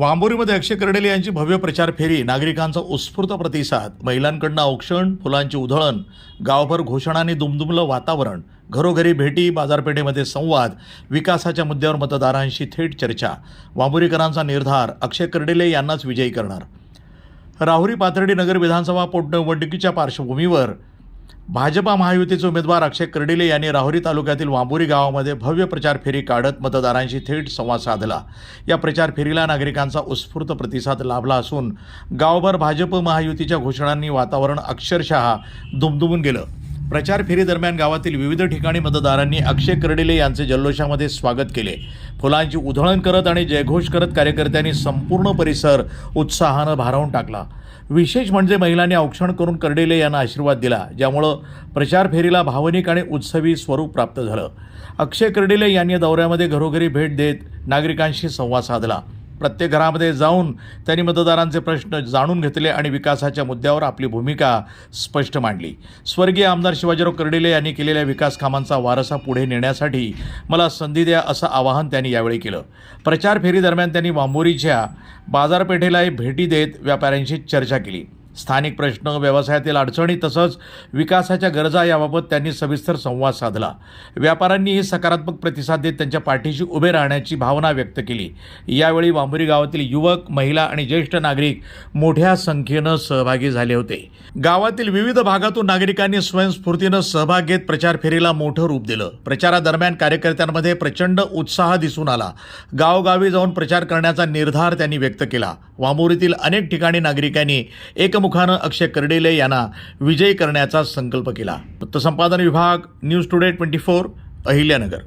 वांबोरीमध्ये अक्षय कर्डिले यांची भव्य प्रचार फेरी, नागरिकांचा उत्स्फूर्त प्रतिसाद, महिलांकडून औक्षण, फुलांची उधळण, गावभर घोषणांनी दुमदुमलं वातावरण, घरोघरी भेटी, बाजारपेठेमध्ये संवाद, विकासाच्या मुद्द्यावर मतदारांशी थेट चर्चा. वांबोरीकरांचा निर्धार, अक्षय कर्डिले यांनाच विजयी करणार. राहुरी पाथर्डी नगर विधानसभा पोटनिवडणुकीच्या पार्श्वभूमीवर भाजपा महायुतीचे उमेदवार अक्षय कर्डिले यांनी राहुरी तालुक्यातील वांबोरी गावामध्ये भव्य प्रचार फेरी काढत मतदारांशी थेट संवाद साधला. या प्रचार फेरीला नागरिकांचा उत्स्फूर्त प्रतिसाद लाभला असून गावभर भाजप महायुतीच्या घोषणांनी वातावरण अक्षरशः दुमदुमून गेलं. प्रचार फेरीदरम्यान गावातील विविध ठिकाणी मतदारांनी अक्षय कर्डिले यांचे जल्लोषामध्ये स्वागत केले. फुलांची उधळण करत आणि जयघोष करत कार्यकर्त्यांनी संपूर्ण परिसर उत्साहानं भारावून टाकला. विशेष म्हणजे महिलांनी औक्षण करून कर्डिले यांना आशीर्वाद दिला, ज्यामुळं प्रचार फेरीला भावनिक आणि उत्सवी स्वरूप प्राप्त झालं. अक्षय कर्डिले यांनी दौऱ्यामध्ये घरोघरी भेट देत नागरिकांशी संवाद साधला. प्रत्येक घरामध्ये जाऊन त्यांनी मतदारांचे प्रश्न जाणून घेतले आणि विकासाच्या मुद्द्यावर आपली भूमिका स्पष्ट मांडली. स्वर्गीय आमदार शिवाजीराव कर्डिले यांनी केलेल्या विकास कामांचा वारसा पुढे नेण्यासाठी मला संधी द्या, असं आवाहन त्यांनी यावेळी केलं. प्रचार फेरीदरम्यान त्यांनी वांबोरीच्या बाजारपेठेलाही भेटी देत व्यापाऱ्यांशी चर्चा केली. स्थानिक प्रश्न, व्यवसायातील अडचणी तसंच विकासाच्या गरजा याबाबत त्यांनी सविस्तर संवाद साधला. व्यापाऱ्यांनीही सकारात्मक प्रतिसाद देत त्यांच्या पाठीशी उभे राहण्याची भावना व्यक्त केली. यावेळी वांबोरी गावातील युवक, महिला आणि ज्येष्ठ नागरिक मोठ्या संख्येनं सहभागी झाले होते. गावातील विविध भागातून नागरिकांनी स्वयंस्फूर्तीनं सहभाग घेत प्रचार फेरीला मोठं रूप दिलं. प्रचारादरम्यान कार्यकर्त्यांमध्ये प्रचंड उत्साह दिसून आला. गावोगावी जाऊन प्रचार करण्याचा निर्धार त्यांनी व्यक्त केला. वांबोरीतील अनेक ठिकाणी नागरिकांनी एकमुखानं अक्षय कर्डिले यांना विजयी करण्याचा संकल्प केला. वृत्तसंपादन विभाग, न्यूज टुडे 24, अहिल्यानगर.